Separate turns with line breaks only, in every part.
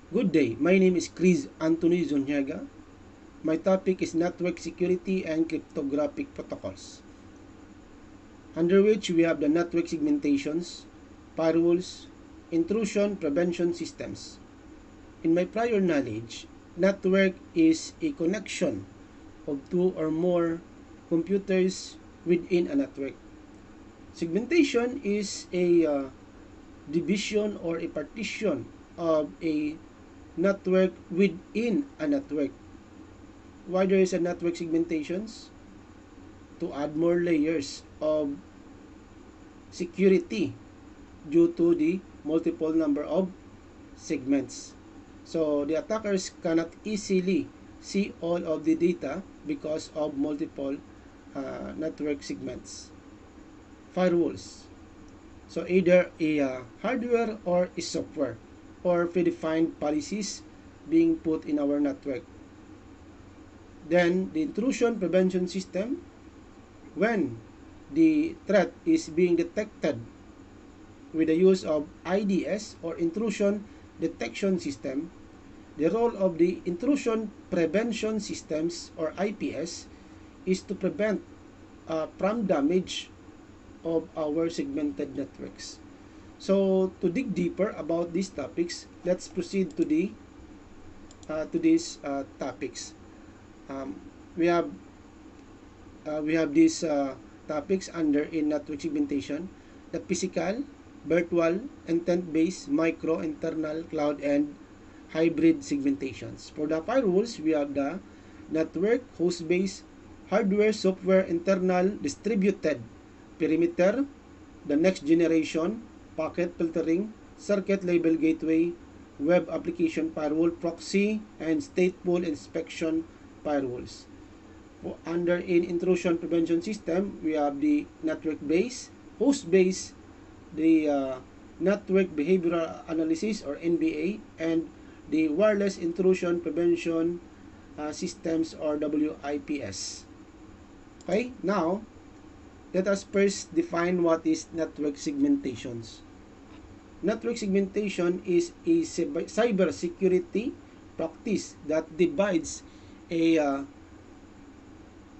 Good day, my name is Chris Anthony Zuniaga. My topic is network security and cryptographic protocols, under which we have the network segmentations, firewalls, intrusion prevention systems. In my prior knowledge, network is a connection of two or more computers within a network. Segmentation is a division or a partition of a network within a network. Why there is a network segmentations? To add more layers of security due to the multiple number of segments. So the attackers cannot easily see all of the data because of multiple network segments. Firewalls. So either a hardware or a software or predefined policies being put in our network. Then the intrusion prevention system, when the threat is being detected with the use of IDS or intrusion detection system, the role of the intrusion prevention systems or IPS is to prevent from damage of our segmented networks. So to dig deeper about these topics, let's proceed to these topics. Um, we have these topics under in network segmentation: the physical, virtual, intent-based, micro, internal, cloud, and hybrid segmentations. For the firewalls, we have the network, host-based, hardware, software, internal, distributed, perimeter, the next generation, packet filtering, circuit label gateway, web application firewall, proxy, and stateful inspection firewalls. Under in intrusion prevention system, we have the network base, host base, the network behavioral analysis or NBA, and the wireless intrusion prevention systems or WIPS. Okay, now let us first define what is network segmentations. Network segmentation is a cyber security practice that divides a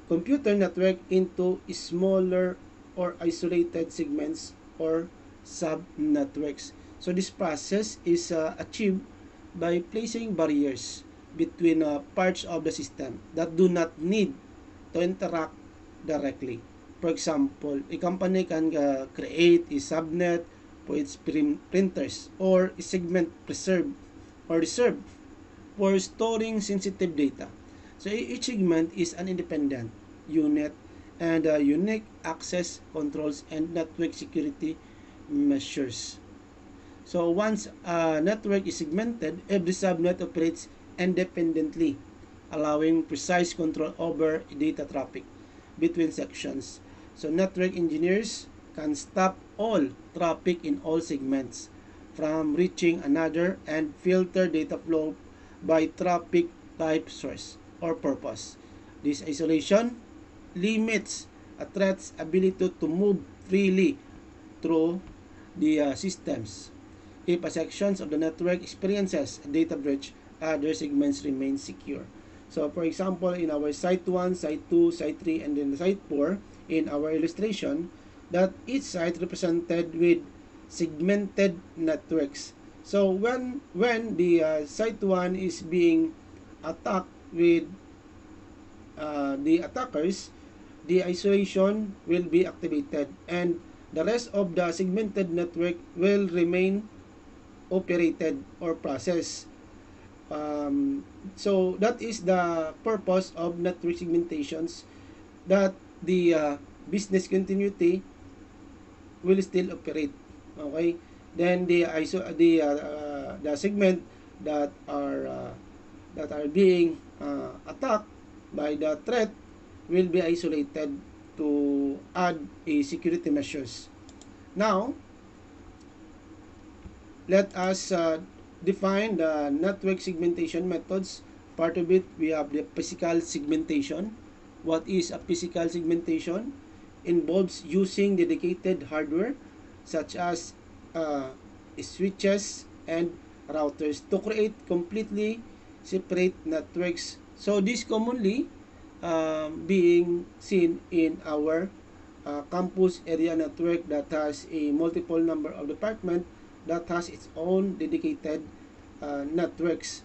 computer network into smaller or isolated segments or sub-networks. So this process is achieved by placing barriers between parts of the system that do not need to interact directly. For example, a company can create a subnet for its printers or a segment preserved or reserved for storing sensitive data. So each segment is an independent unit and unique access controls and network security measures. So once a network is segmented, every subnet operates independently, allowing precise control over data traffic between sections. So network engineers can stop all traffic in all segments from reaching another and filter data flow by traffic type, source, or purpose. This isolation limits a threat's ability to move freely through the systems. If a section of the network experiences a data breach, other segments remain secure. So for example, in our site 1, site 2, site 3, and then site 4, in our illustration, that each site represented with segmented networks. So when the site 1 is being attacked with the attackers, the isolation will be activated and the rest of the segmented network will remain operated or processed. So that is the purpose of network segmentations, that the business continuity will still operate. Okay, then the segment that are being attacked by the threat will be isolated to add a security measures. Now, let us define the network segmentation methods. Part of it, we have the physical segmentation. What is a physical segmentation? Involves using dedicated hardware such as switches and routers to create completely separate networks. So this commonly being seen in our campus area network that has a multiple number of department that has its own dedicated networks.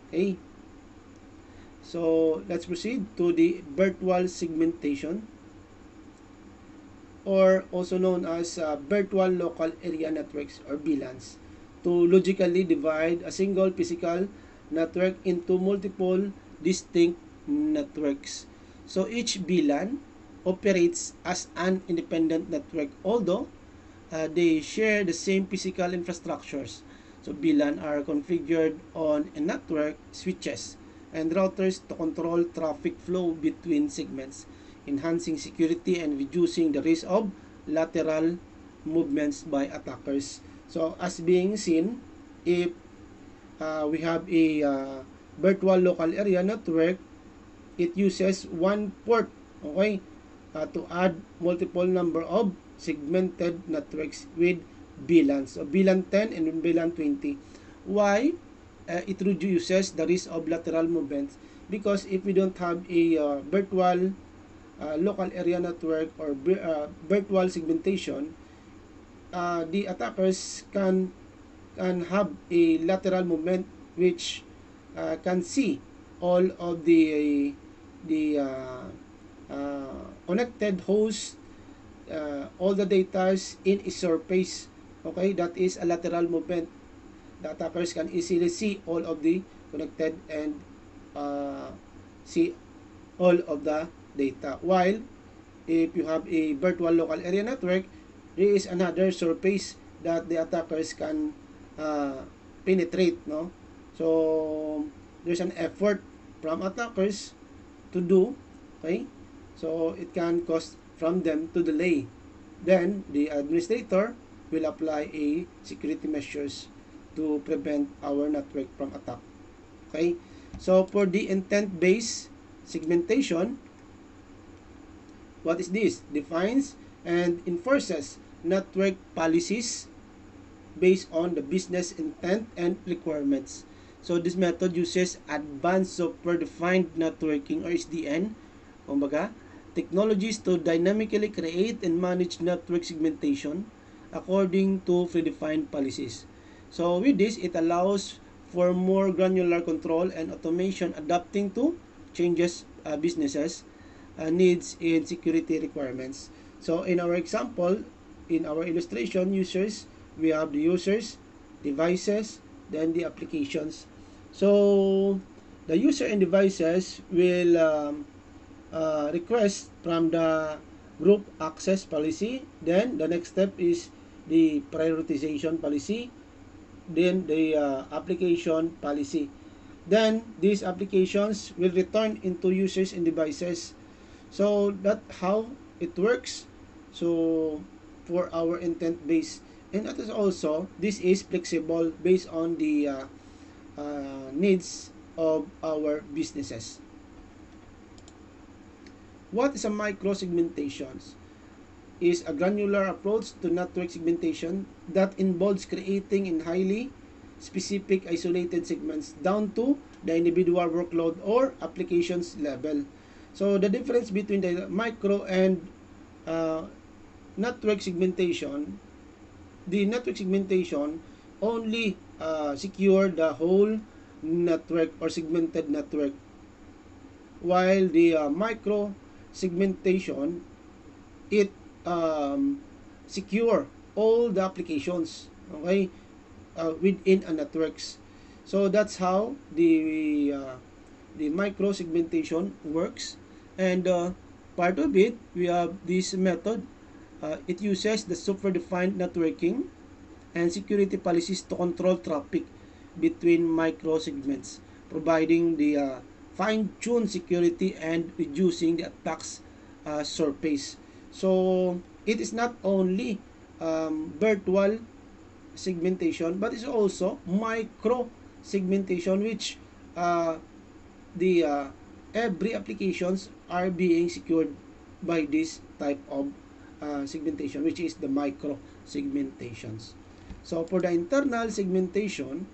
Okay, so let's proceed to the virtual segmentation, or also known as virtual local area networks or VLANs, to logically divide a single physical network into multiple distinct networks. So each VLAN operates as an independent network, although they share the same physical infrastructures. So VLAN are configured on a network switches and routers to control traffic flow between segments, enhancing security and reducing the risk of lateral movements by attackers. So as being seen, if we have a virtual local area network, it uses one port, okay, to add multiple number of segmented networks with VLANs. So VLAN 10 and VLAN 20. Why? It reduces the risk of lateral movements, because if we don't have a virtual local area network or virtual segmentation, the attackers can have a lateral movement which can see all of the connected hosts, all the data in a surface. Okay, that is a lateral movement. The attackers can easily see all of the connected and see all of the data. While if you have a virtual local area network, there is another surface that the attackers can penetrate, no? So there's an effort from attackers to do, okay? So it can cause from them to delay. Then the administrator will apply a security measures to prevent our network from attack. Okay? So for the intent-based segmentation, what is this? Defines and enforces network policies based on the business intent and requirements. So this method uses advanced software-defined networking or SDN, kumbaga, technologies to dynamically create and manage network segmentation according to predefined policies. So with this, it allows for more granular control and automation adapting to changes businesses needs and security requirements. So in our example, in our illustration, users, we have the users, devices, then the applications. So the user and devices will request from the group access policy. Then the next step is the prioritization policy, then the application policy. Then these applications will return into users and devices. So that's how it works. So for our intent base, and that is also, this is flexible based on the needs of our businesses. What is a micro-segmentation? Is a granular approach to network segmentation that involves creating in highly specific isolated segments down to the individual workload or applications level. So the difference between the micro and network segmentation, the network segmentation only secure the whole network or segmented network, while the micro segmentation, it secure all the applications, okay, within a networks. So that's how the micro segmentation works. And part of it, we have this method. It uses the software-defined networking and security policies to control traffic between micro segments, providing the fine-tuned security and reducing the attacks surface. So it is not only virtual segmentation, but it's also micro segmentation, which the every applications are being secured by this type of segmentation, which is the micro segmentations. So for the internal segmentation,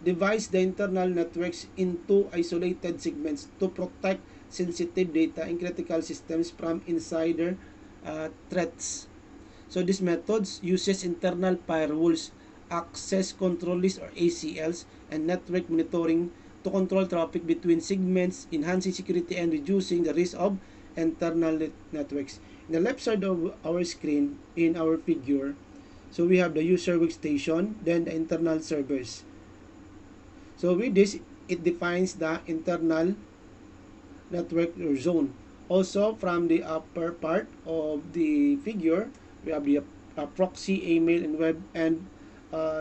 divides the internal networks into isolated segments to protect sensitive data and critical systems from insider threats. So this methods uses internal firewalls, access control lists or ACLs, and network monitoring to control traffic between segments, enhancing security and reducing the risk of internal networks. In the left side of our screen, in our figure, so we have the user workstation, then the internal servers. So with this, it defines the internal network or zone. Also, from the upper part of the figure, we have the proxy, email, and web, and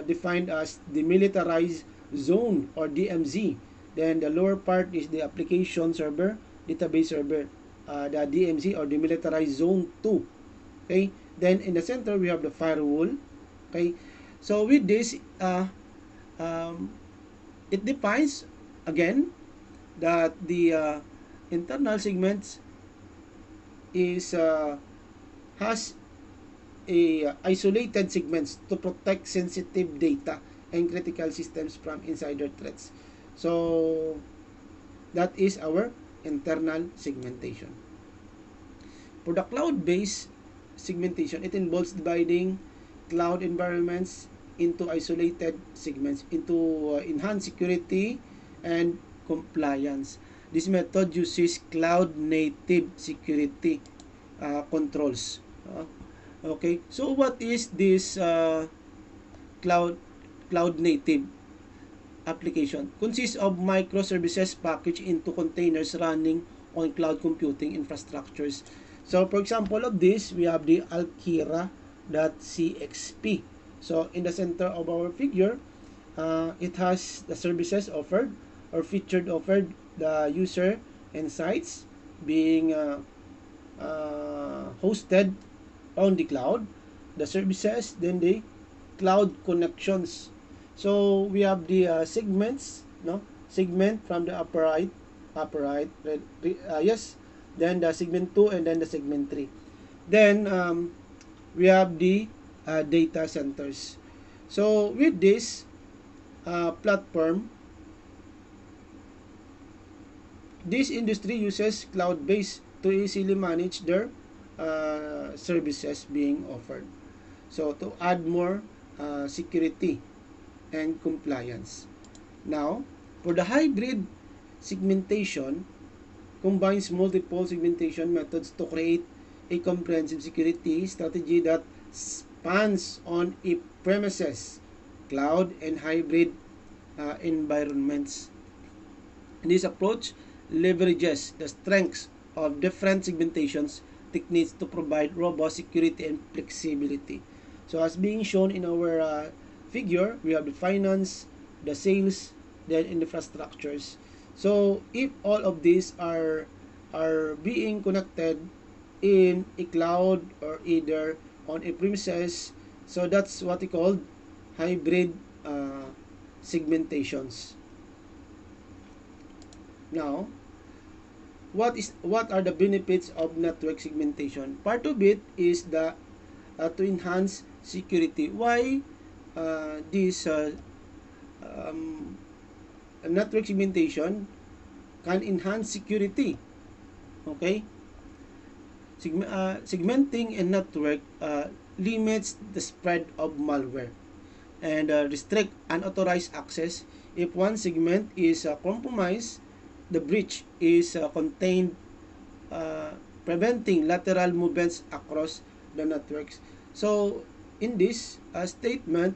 defined as the militarized zone or DMZ. Then the lower part is the application server, database server, the DMZ or the militarized zone 2. Okay. Then in the center we have the firewall. Okay. So with this, it defines again that the internal segments is has a isolated segments to protect sensitive data and critical systems from insider threats. So that is our internal segmentation. For the cloud-based segmentation, it involves dividing cloud environments into isolated segments into enhanced security and compliance. This method uses cloud native security controls. Okay, so what is this cloud native application? Consists of microservices packaged into containers running on cloud computing infrastructures. So for example of this, we have the Alkira.cxp. So in the center of our figure, it has the services offered or featured offered the user and sites being hosted on the cloud, the services, then the cloud connections. So we have the segments, no, segment from the upper right, yes, then the segment 2 and then the segment 3. Then we have the data centers. So with this platform, this industry uses cloud-based to easily manage their services being offered. So to add more security and compliance. Now, for the hybrid segmentation, combines multiple segmentation methods to create a comprehensive security strategy that spans on a premises, cloud, and hybrid environments. And this approach leverages the strengths of different segmentations techniques to provide robust security and flexibility. So as being shown in our figure, we have the finance, the sales, then infrastructures. So if all of these are being connected in a cloud or either on a premises, so that's what we call hybrid segmentations. Now, what are the benefits of network segmentation? Part of it is the to enhance security. Why this network segmentation can enhance security? Okay, segmenting a network limits the spread of malware and restrict unauthorized access. If one segment is compromised, the breach is contained, preventing lateral movements across the networks. So in this statement,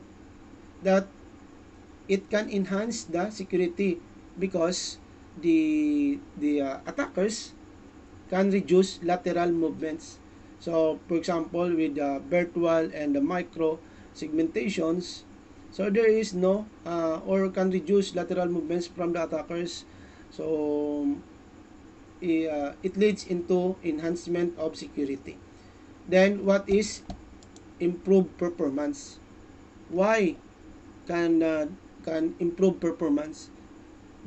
that it can enhance the security because the attackers can reduce lateral movements. So for example, with the virtual and the micro segmentations, so there is no or can reduce lateral movements from the attackers. So it leads into enhancement of security. Then what is improved performance? Why can improve performance?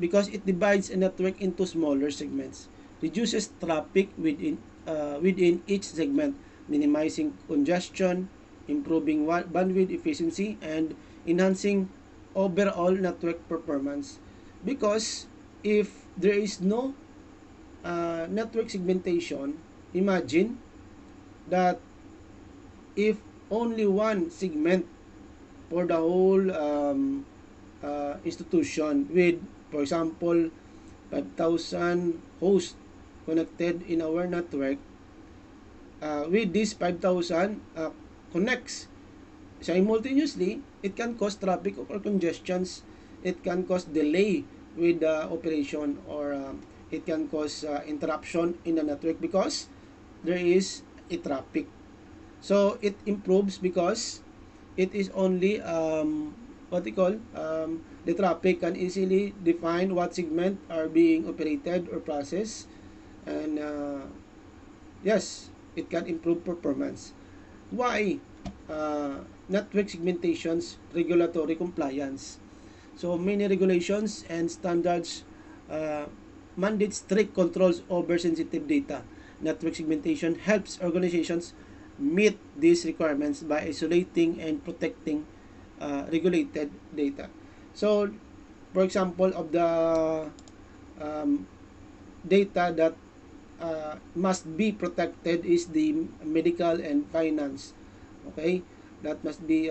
Because it divides a network into smaller segments, reduces traffic within each segment, minimizing congestion, improving bandwidth efficiency, and enhancing overall network performance. Because if there is no network segmentation, imagine that if only one segment for the whole institution with, for example, 5,000 hosts connected in our network, with this 5,000 connects simultaneously, it can cause traffic or congestions, it can cause delay with the operation, or it can cause interruption in the network because there is a traffic. So it improves because it is only what we call the traffic can easily define what segment are being operated or processed, and yes, it can improve performance. Why? Network segmentations, regulatory compliance. So many regulations and standards uh, mandate strict controls over sensitive data. Network segmentation helps organizations meet these requirements by isolating and protecting regulated data. So, for example, of the um, data that must be protected is the medical and finance. Okay, that must be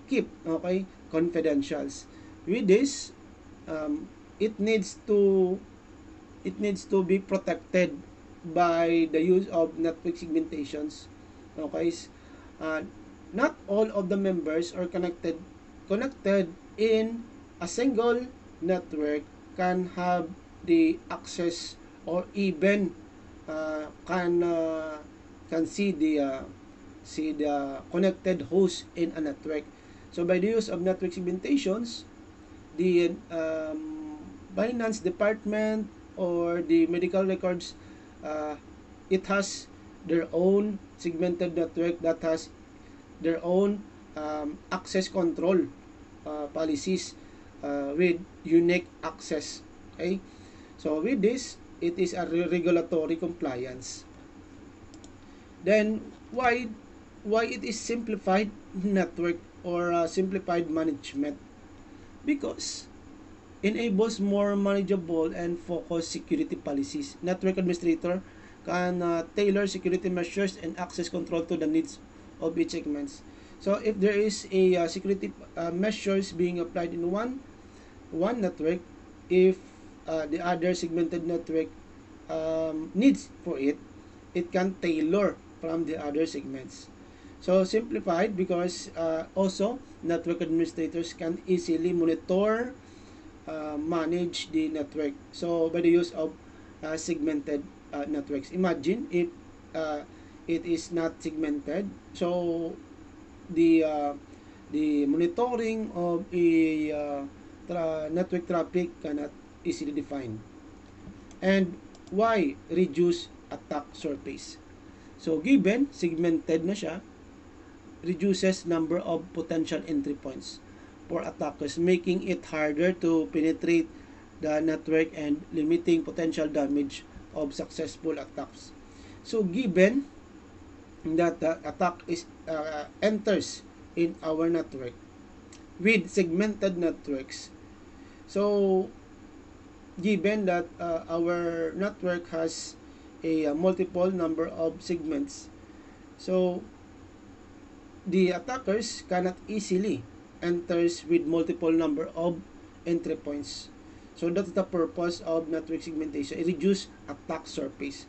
keep, okay, confidentials. With this, um, it needs to be protected by the use of network segmentations. Okay, uh, not all of the members are connected in a single network can have the access, or even can see the connected host in a network. So by the use of network segmentations, the finance department or the medical records, uh, it has their own segmented network that has their own access control policies with unique access. Okay, so with this, it is a regulatory compliance. Then why it is simplified network, or simplified management? Because enables more manageable and focused security policies. Network administrator can tailor security measures and access control to the needs of each segments. So if there is a security measures being applied in one network, if the other segmented network needs for it, it can tailor from the other segments. So simplified because also network administrators can easily monitor, manage the network. So by the use of segmented networks. Imagine if uh, it is not segmented. So the uh, the monitoring of a network traffic cannot easily define. And why reduce attack surface? So given segmented na siya, reduces number of potential entry points for attackers, making it harder to penetrate the network and limiting potential damage of successful attacks. So given that the attack is enters in our network with segmented networks, so given that our network has a multiple number of segments, so the attackers cannot easily enters with multiple number of entry points. So that's the purpose of network segmentation. It reduce attack surface.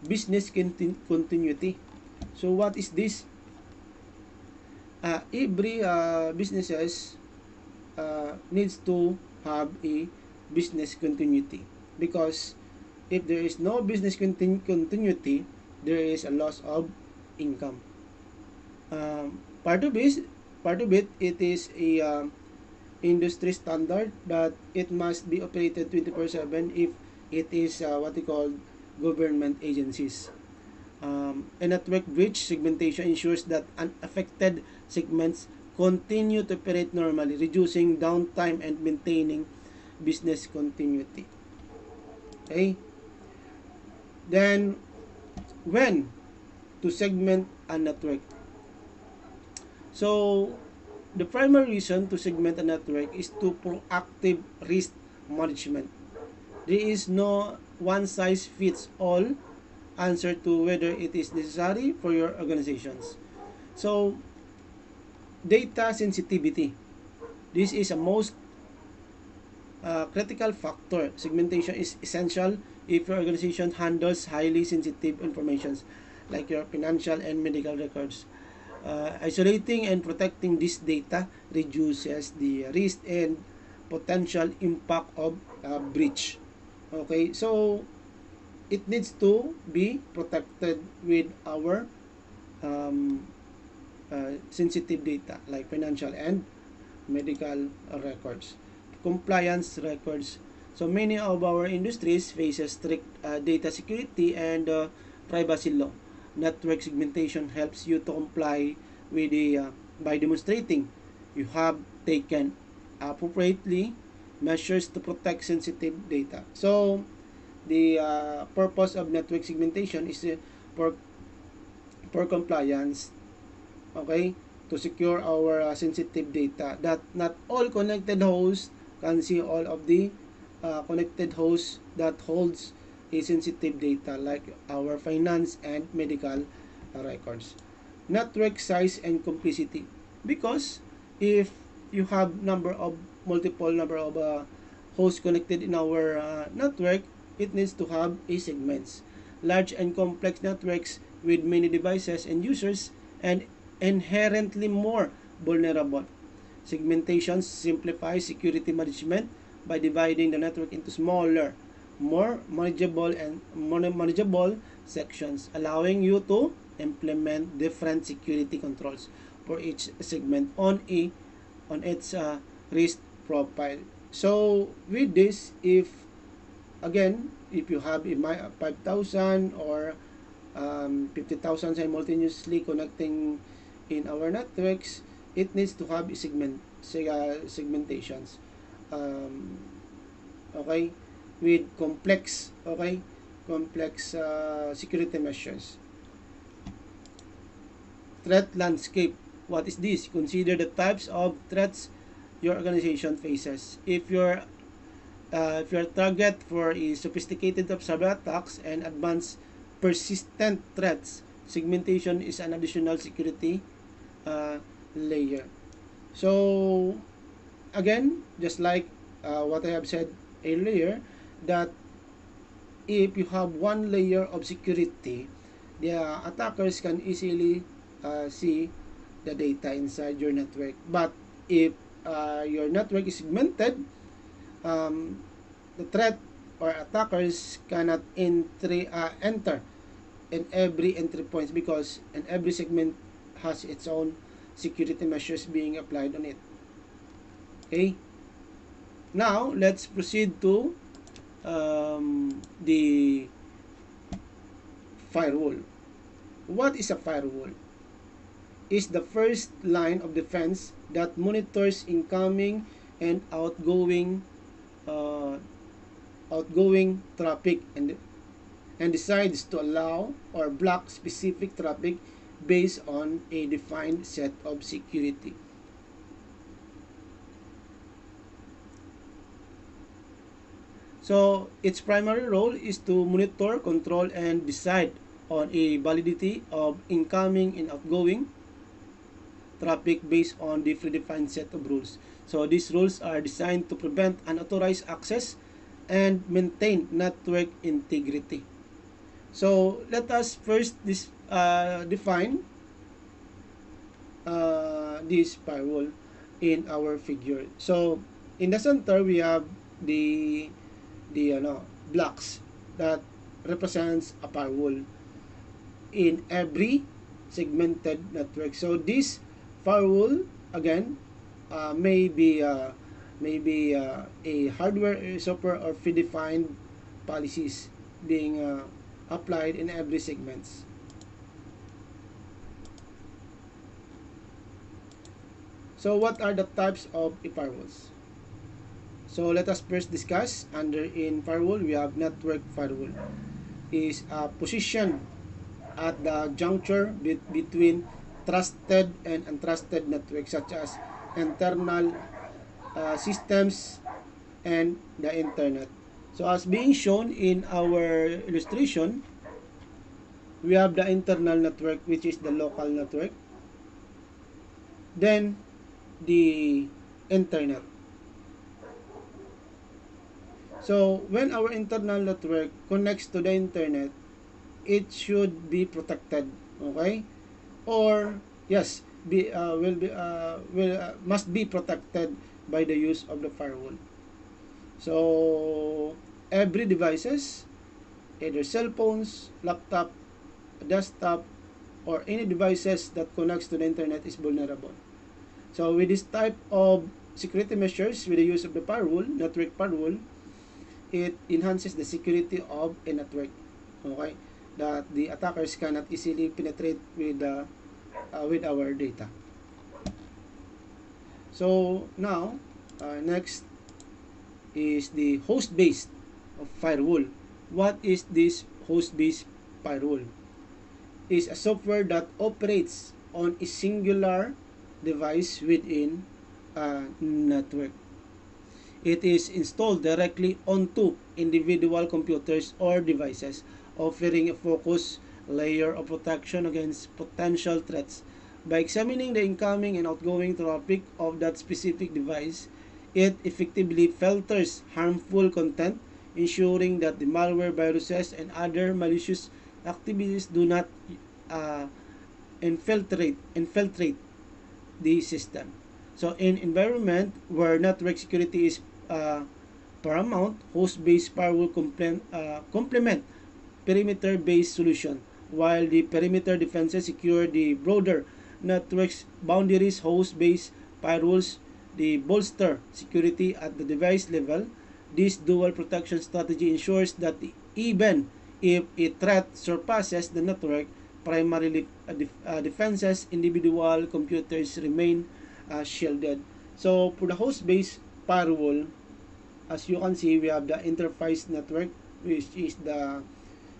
Business continuity. So what is this? Every businesses needs to have a business continuity, because if there is no business continuity, there is a loss of income. Part of it, it is a industry standard that it must be operated 24/7 if it is what we call government agencies. A network bridge segmentation ensures that unaffected segments continue to operate normally, reducing downtime and maintaining business continuity. Okay? Then, when to segment a network? So, The primary reason to segment a network is to proactive risk management. There is no one size fits all answer to whether it is necessary for your organizations. So, data sensitivity. This is a most critical factor. Segmentation is essential if your organization handles highly sensitive information like your financial and medical records. Isolating and protecting this data reduces the risk and potential impact of breach. Okay, so it needs to be protected with our sensitive data like financial and medical records, compliance records. So many of our industries faces strict data security and privacy law. Network segmentation helps you to comply with the by demonstrating you have taken appropriately measures to protect sensitive data. So the purpose of network segmentation is for compliance, okay, to secure our sensitive data that not all connected hosts can see all of the connected hosts that holds a sensitive data like our finance and medical records. Network size and complexity, because if you have multiple number of hosts connected in our network, it needs to have a segments. Large and complex networks with many devices and users and inherently more vulnerable. Segmentation simplifies security management by dividing the network into smaller, more manageable sections, allowing you to implement different security controls for each segment on its risk profile. So with this, if again, if you have 5,000 or 50,000 simultaneously connecting in our networks, it needs to have segmentations. Okay, with complex, security measures. Threat landscape. What is this? Consider the types of threats your organization faces. If your target for a sophisticated cyber attacks and advanced persistent threats, segmentation is an additional security layer. So again, just like what I have said earlier, that if you have one layer of security, the attackers can easily see the data inside your network. But if your network is segmented, the threat or attackers cannot enter in every entry points because in every segment has its own security measures being applied on it. Okay. Now let's proceed to the firewall. What is a firewall? Is the first line of defense that monitors incoming and uh, outgoing traffic and decides to allow or block specific traffic based on a defined set of security. So its primary role is to monitor, control, and decide on a validity of incoming and outgoing traffic based on the predefined set of rules. So these rules are designed to prevent unauthorized access and maintain network integrity. So let us first define this firewall in our figure. So in the center we have the blocks that represents a firewall in every segmented network. So this firewall again may be a hardware, software, or predefined policies being applied in every segments. So what are the types of firewalls? So let us first discuss under in firewall we have network firewall is a position at the juncture between trusted and untrusted networks such as internal systems, and the internet. So as being shown in our illustration, we have the internal network, which is the local network, then the internet. So when our internal network connects to the internet, it should be protected, okay? Or yes, must be protected by the use of the firewall. So every devices, either cell phones, laptop, desktop, or any devices that connects to the internet is vulnerable. So with this type of security measures, with the use of the firewall, network firewall, it enhances the security of a network. Okay, that the attackers cannot easily penetrate with our data. So now, next is the host-based firewall. What is this host-based firewall? Is a software that operates on a singular device within a network. It is installed directly onto individual computers or devices, offering a focused layer of protection against potential threats. By examining the incoming and outgoing traffic of that specific device, it effectively filters harmful content, ensuring that the malware, viruses, and other malicious activities do not uh, infiltrate the system. So in environment where network security is paramount, host-based firewall complement perimeter-based solution, while the perimeter defenses secure the broader network's boundaries. Host-based firewalls the bolster security at the device level. This dual protection strategy ensures that even if a threat surpasses the network, primarily defenses, individual computers remain shielded. So for the host-based firewall, as you can see, we have the enterprise network, which is the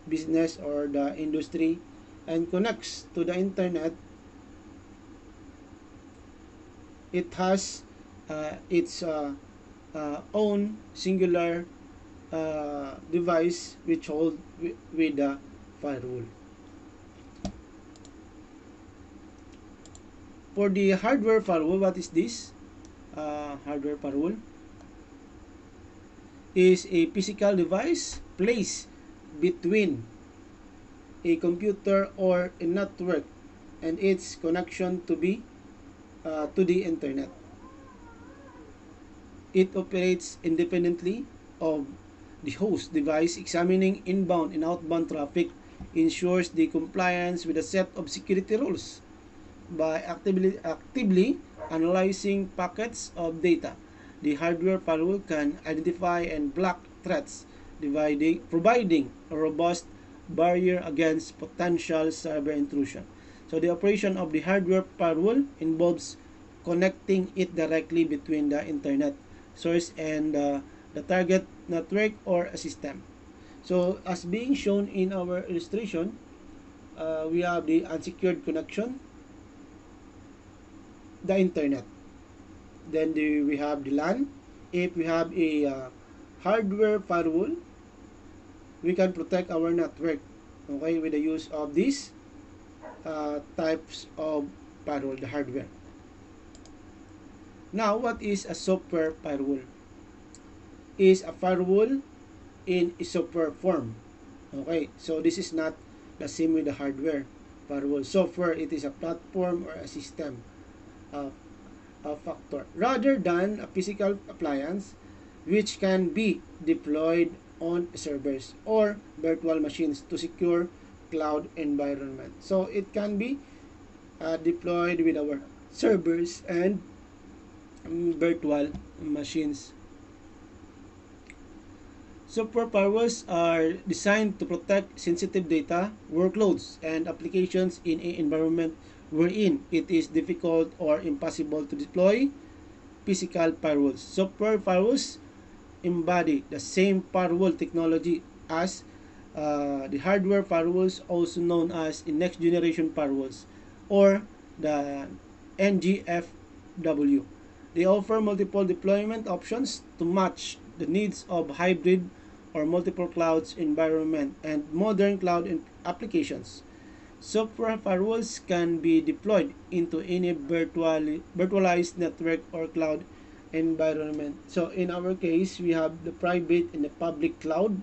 business or the industry, and connects to the internet. It has its own singular device which hold with the firewall. For the hardware firewall, what is this? Hardware firewall is a physical device placed between a computer or a network and its connection to the internet. It operates independently of the host device, examining inbound and outbound traffic, ensures the compliance with a set of security rules by actively analyzing packets of data. The hardware firewall can identify and block threats, providing a robust barrier against potential cyber intrusion. So the operation of the hardware firewall involves connecting it directly between the internet source and the target network or a system. So as being shown in our illustration, we have the unsecured connection, the internet. Then we have the LAN. If we have a hardware firewall, we can protect our network, okay, with the use of these types of firewall, the hardware. Now, what is a software firewall? Is a firewall in a software form. Okay, so this is not the same with the hardware firewall. Software, it is a platform or a system factor rather than a physical appliance which can be deployed on servers or virtual machines to secure cloud environment. So it can be deployed with our servers and virtual machines. Software firewalls are designed to protect sensitive data, workloads, and applications in an environment wherein it is difficult or impossible to deploy physical firewalls. Software firewalls embody the same firewall technology as the hardware firewalls, also known as the next generation firewalls or the NGFW. They offer multiple deployment options to match the needs of hybrid or multiple clouds environment and modern cloud applications. Software firewalls can be deployed into any virtualized network or cloud environment. So in our case, we have the private and the public cloud.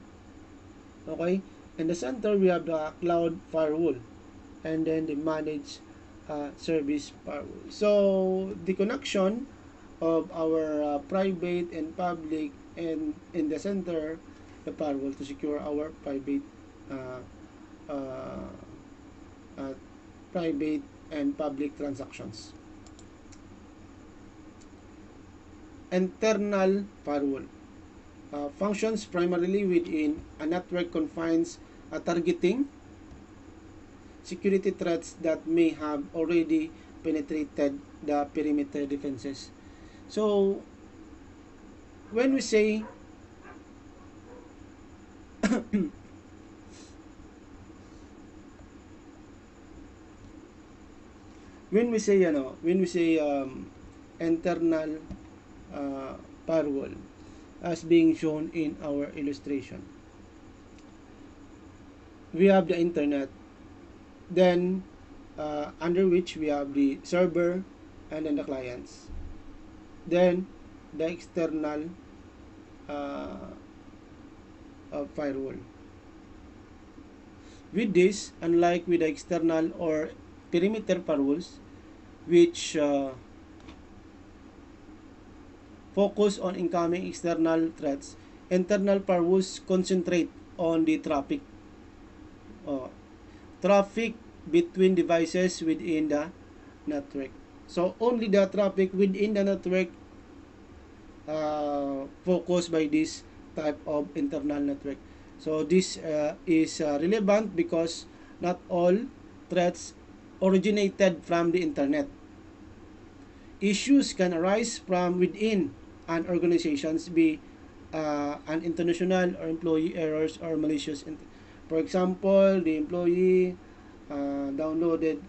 Okay? In the center, we have the cloud firewall. And then the managed service firewall. So the connection of our private and public, and in the center, the firewall to secure our uh, uh, uh, private and public transactions. Internal firewall functions primarily within a network confines, targeting security threats that may have already penetrated the perimeter defenses. So when we say when we say internal firewall as being shown in our illustration, we have the internet, then under which we have the server and then the clients, then the external uh, firewall. With this, unlike with the external or perimeter firewalls, which focus on incoming external threats, internal firewalls concentrate on the uh, traffic between devices within the network. So only the traffic within the network focused by this type of internal network. So this is relevant because not all threats originated from the internet. Issues can arise from within an organizations, be an international or employee errors or malicious. For example, the employee downloaded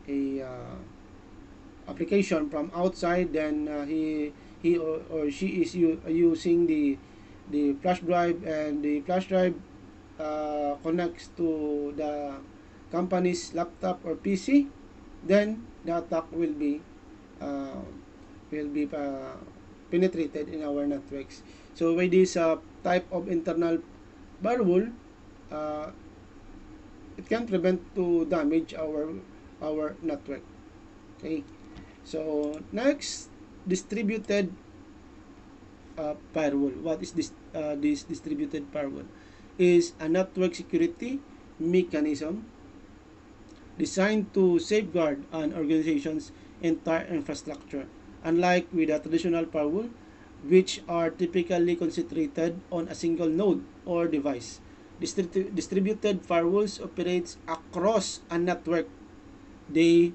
a application from outside, then he or she is using the flash drive, and the flash drive connects to the company's laptop or PC, then the attack uh, will be penetrated in our networks. So with this type of internal firewall, uh, it can prevent to damage our network. Okay. So next, distributed firewall. What is this distributed firewall? Is a network security mechanism designed to safeguard an organization's entire infrastructure. Unlike with a traditional firewall, which are typically concentrated on a single node or device, distributed firewalls operates across a network. They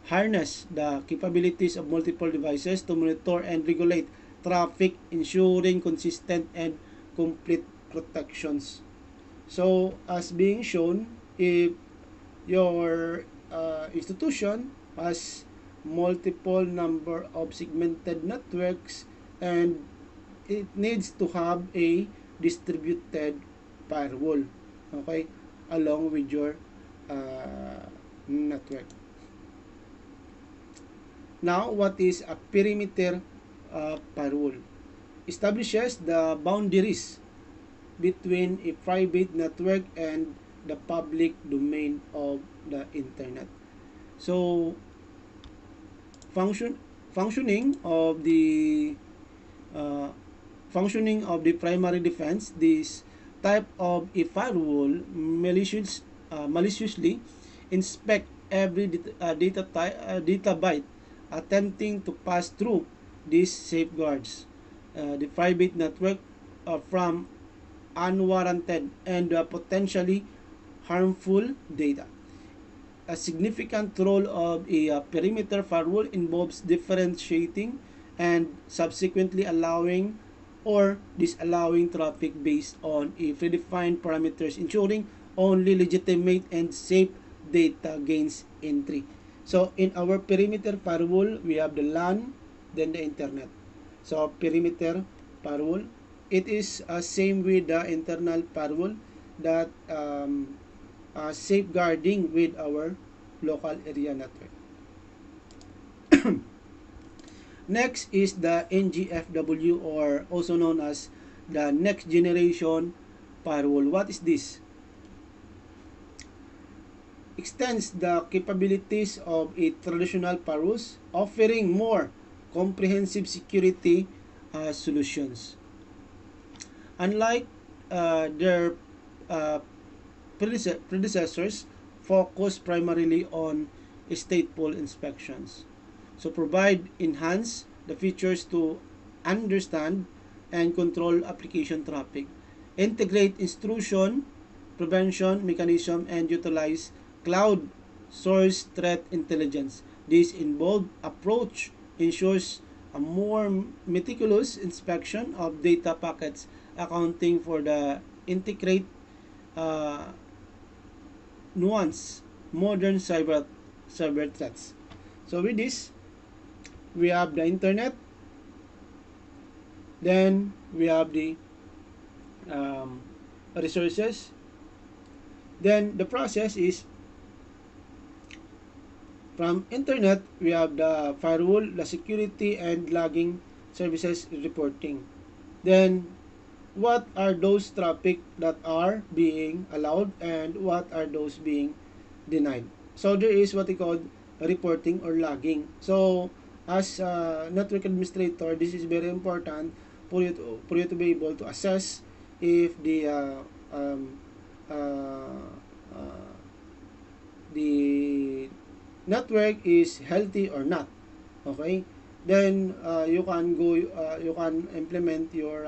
harness the capabilities of multiple devices to monitor and regulate traffic, ensuring consistent and complete protections. So, as being shown, if your institution has multiple number of segmented networks, and it needs to have a distributed firewall, okay, along with your network. Now, what is a perimeter firewall? Establishes the boundaries between a private network and the public domain of the internet. So, function functioning of the uh, functioning of the primary defense. This type of a firewall maliciously inspect every data byte attempting to pass through these safeguards the private network from unwarranted and potentially harmful data. A significant role of a perimeter firewall involves differentiating and subsequently allowing or disallowing traffic based on a predefined parameters, ensuring only legitimate and safe data gains entry. So in our perimeter firewall, we have the LAN, then the internet. So perimeter firewall, it is same with the internal firewall that safeguarding with our local area network. Next is the NGFW, or also known as the next generation firewall. What is this? Extends the capabilities of a traditional firewalls, offering more comprehensive security solutions. Unlike their uh, predecessors, focus primarily on stateful inspections. So provide enhance the features to understand and control application traffic, integrate intrusion prevention mechanism, and utilize cloud source threat intelligence. This involved approach ensures a more meticulous inspection of data packets, accounting for the integrate uh, nuance modern cyber threats. So with this, we have the internet, then we have the um, resources, then the process is from internet, we have the firewall, the security and logging services reporting. Then what are those traffic that are being allowed and what are those being denied? So there is what we call reporting or logging. So as a network administrator, this is very important for you to be able to assess if uh, uh, the network is healthy or not. Okay, then you can implement your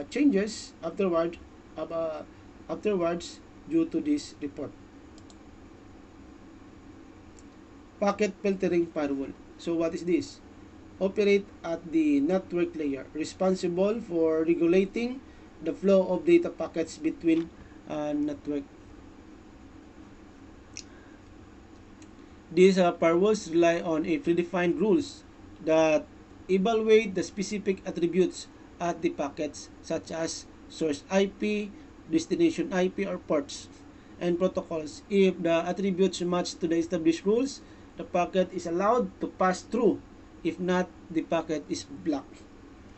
changes afterwards due to this report. Packet filtering firewall. So what is this? Operate at the network layer, responsible for regulating the flow of data packets between network. These firewalls rely on a predefined rules that evaluate the specific attributes at the packets, such as source IP, destination IP, or ports, and protocols. If the attributes match to the established rules, the packet is allowed to pass through. If not, the packet is blocked.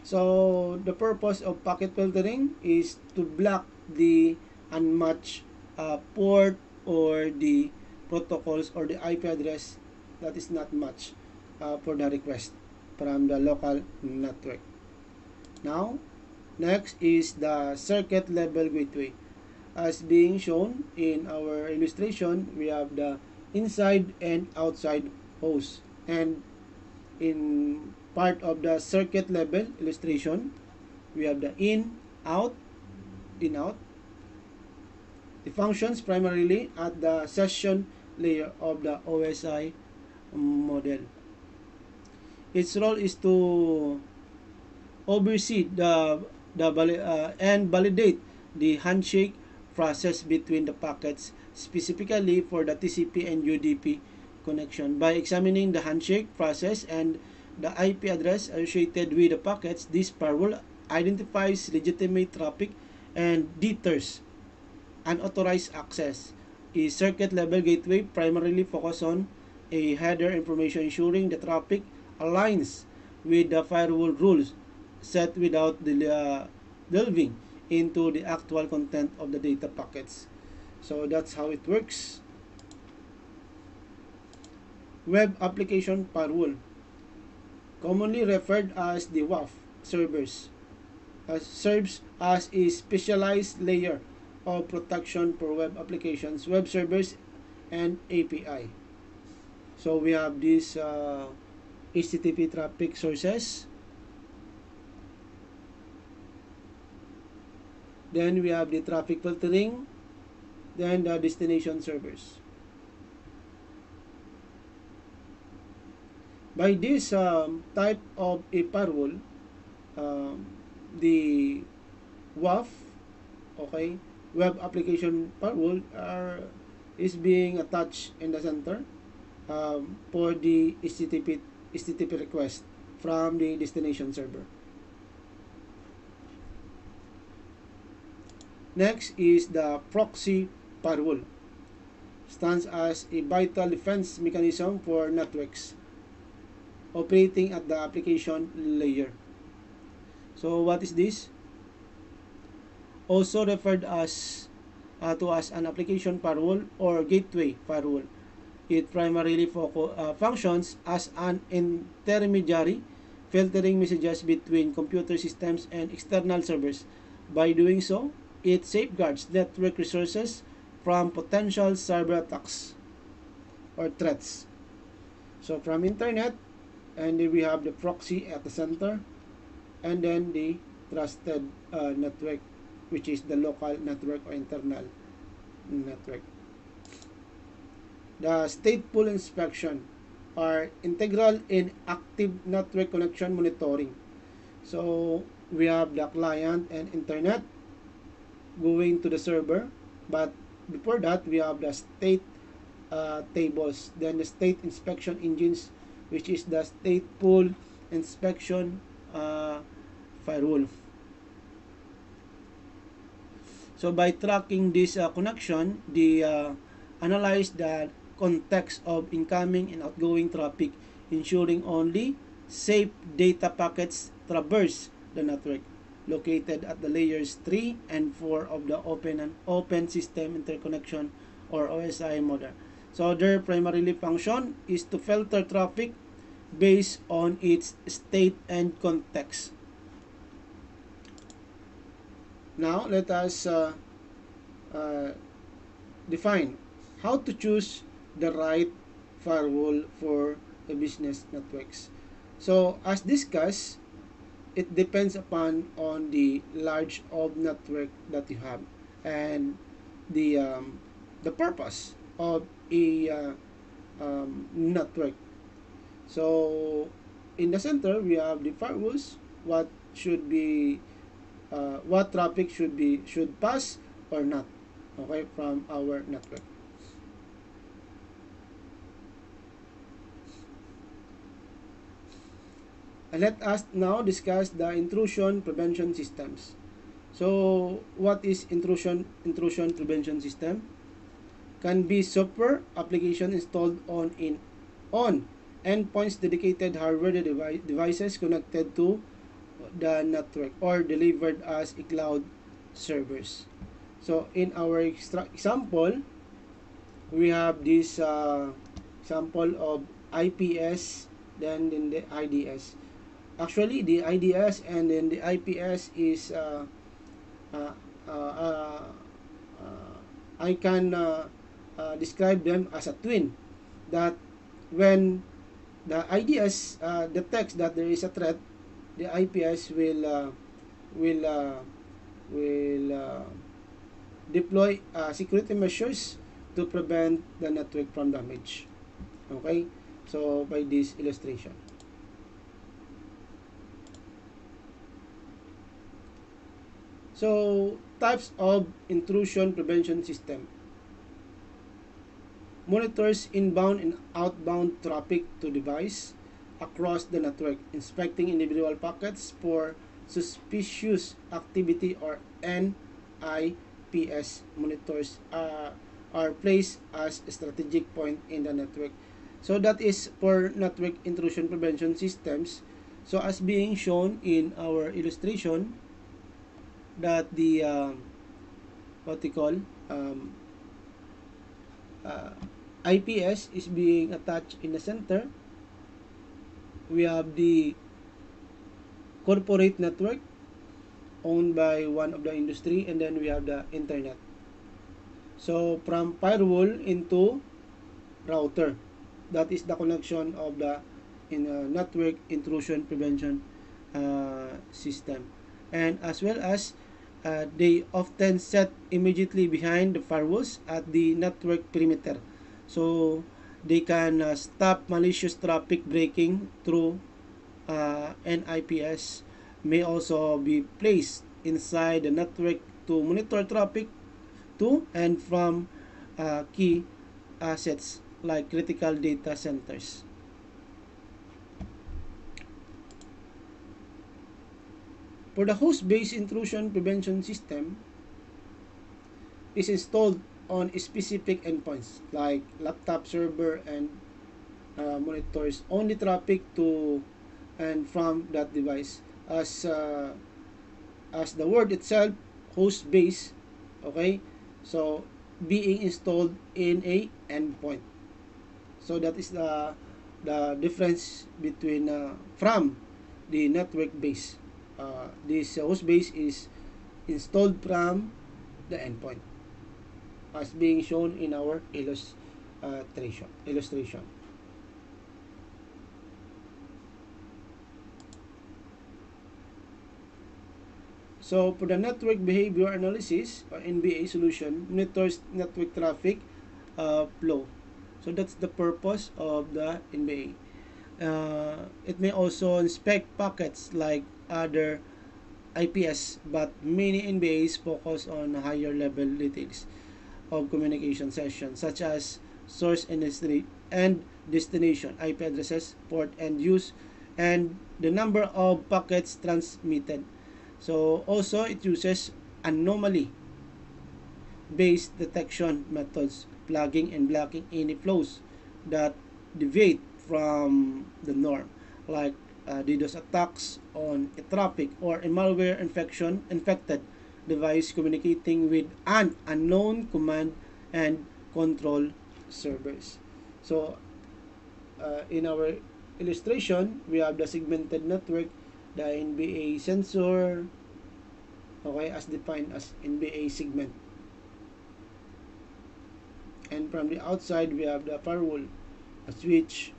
So the purpose of packet filtering is to block the unmatched port or the protocols or the IP address that is not matched for the request from the local network. Now, next is the circuit level gateway. As being shown in our illustration, we have the inside and outside host. And in part of the circuit level illustration, we have the out, in, out. It functions primarily at the session layer of the OSI model. Its role is to oversee and validate the handshake process between the packets, specifically for the TCP and UDP connection. By examining the handshake process and the IP address associated with the packets, this firewall identifies legitimate traffic and deters unauthorized access. A circuit level gateway primarily focuses on a header information, ensuring the traffic aligns with the firewall rules set without delving into the actual content of the data packets. So that's how it works. Web application firewall, commonly referred as the WAF servers, serves as a specialized layer of protection for web applications, web servers, and API. So we have these HTTP traffic sources. Then we have the traffic filtering. Then the destination servers. By this type of a firewall, the WAF, okay, web application firewall is being attached in the center for the HTTP request from the destination server. Next is the proxy firewall. Stands as a vital defense mechanism for networks operating at the application layer. So what is this? Also referred as to as an application firewall or gateway firewall. It primarily functions as an intermediary, filtering messages between computer systems and external servers. By doing so, it safeguards network resources from potential cyber attacks or threats. So from internet, and then we have the proxy at the center, and then the trusted network, which is the local network or internal network. The stateful inspection are integral in active network connection monitoring. So we have the client and internet going to the server, but before that we have the state tables, then the state inspection engines, which is the stateful inspection firewall. So by tracking this connection, the analyze the context of incoming and outgoing traffic, ensuring only safe data packets traverse the network located at the layers 3 and 4 of the open system interconnection or OSI model. So their primarily function is to filter traffic based on its state and context. Now let us define how to choose the right firewall for the business networks. So as discussed, it depends upon on the large of network that you have and the purpose of a network. So in the center we have the firewalls, what should be what traffic should pass or not, okay, from our network. And let us now discuss the intrusion prevention systems. So what is intrusion prevention system? Can be software application installed on endpoints, dedicated hardware devices connected to the network or delivered as a cloud servers. So in our example, we have this example of IPS, then in the IDS. Actually, the IDS and then the IPS is uh, uh, I can describe them as a twin. That when the IDS detects that there is a threat, the IPS will deploy security measures to prevent the network from damage. Okay, so by this illustration. So types of intrusion prevention system: monitors inbound and outbound traffic to device across the network, inspecting individual packets for suspicious activity, or NIPS monitors are placed as a strategic point in the network. So that is for network intrusion prevention systems. So as being shown in our illustration, that the what we call IPS is being attached in the center. We have the corporate network owned by one of the industry, and then we have the internet. So from firewall into router, that is the connection of the network intrusion prevention system. And as well as they often set immediately behind the firewalls at the network perimeter, so they can stop malicious traffic breaking through NIPS. May also be placed inside the network to monitor traffic to and from key assets like critical data centers. For the host-based intrusion prevention system, is installed on specific endpoints like laptop server and monitors only traffic to and from that device. As the word itself, host base, okay, so being installed in a endpoint. So that is the difference between from the network base. This host base is installed from the endpoint, as being shown in our illustration. So for the network behavior analysis or NBA solution, monitors network traffic flow. So that's the purpose of the NBA. It may also inspect packets like other IPS, but many NBAs focus on higher level details of communication sessions, such as source and destination, IP addresses, port and use, and the number of packets transmitted. So also it uses anomaly based detection methods, plugging and blocking any flows that deviate from the norm, like DDoS attacks on a traffic or a malware infected device communicating with an unknown command and control servers. So in our illustration, we have the segmented network, the NBA sensor, okay, as defined as NBA segment. And from the outside, we have the firewall, a switch,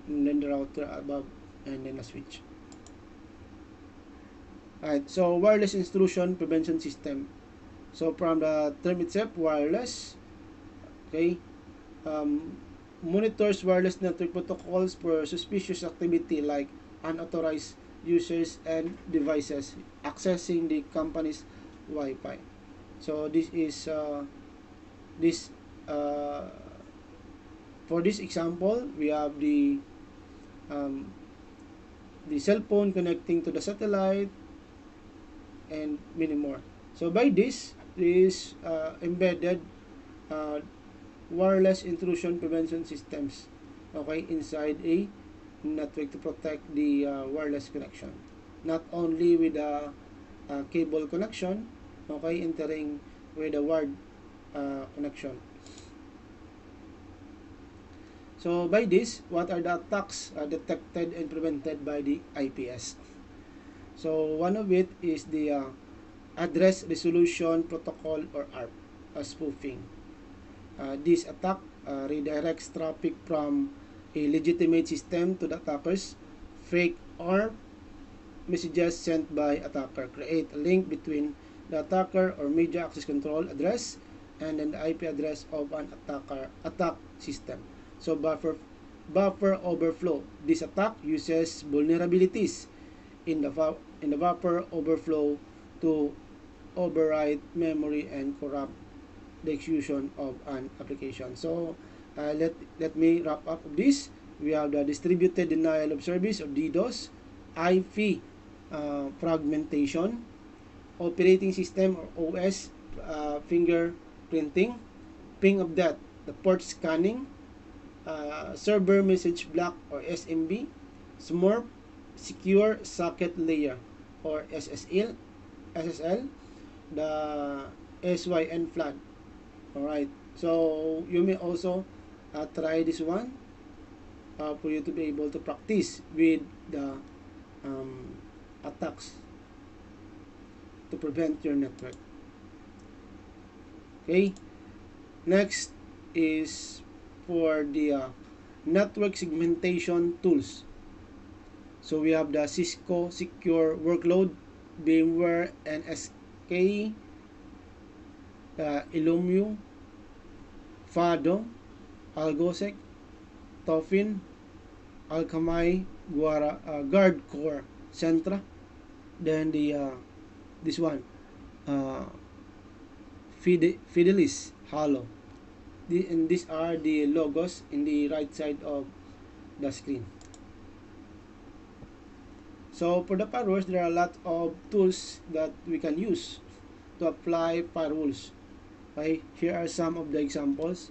and then the router above, and then a switch. Alright, so wireless intrusion prevention system. So from the term itself, wireless, okay, monitors wireless network protocols for suspicious activity like unauthorized users and devices accessing the company's Wi-Fi. So this is this for this example, we have um, the cell phone connecting to the satellite and many more. So by this embedded uh, wireless intrusion prevention systems, okay, inside a network to protect the wireless connection, not only with a cable connection, okay, entering with a wired connection. So by this, what are the attacks detected and prevented by the IPS? So one of it is the address resolution protocol, or ARP, spoofing. This attack redirects traffic from a legitimate system to the attacker's fake ARP messages sent by attacker. Create a link between the attacker or media access control address and then the IP address of an attack system. So buffer overflow. This attack uses vulnerabilities in the buffer overflow to override memory and corrupt the execution of an application. So let me wrap up this. We have the distributed denial of service, or DDoS, IP fragmentation, operating system or OS fingerprinting, ping of death, the port scanning, server message block or SMB, SMORP, secure socket layer or SSL, the SYN flag. Alright, so you may also try this one for you to be able to practice with the attacks to prevent your network. Okay, next is for the network segmentation tools. So we have the Cisco Secure Workload, VMware NSK, Illumio, Fado, Algosec, Tofin, Alkamai, Guardcore, Centra. Then the this one, Fidelis Halo. And these are the logos in the right side of the screen. So for the firewalls, there are a lot of tools that we can use to apply firewalls. Okay, here are some of the examples.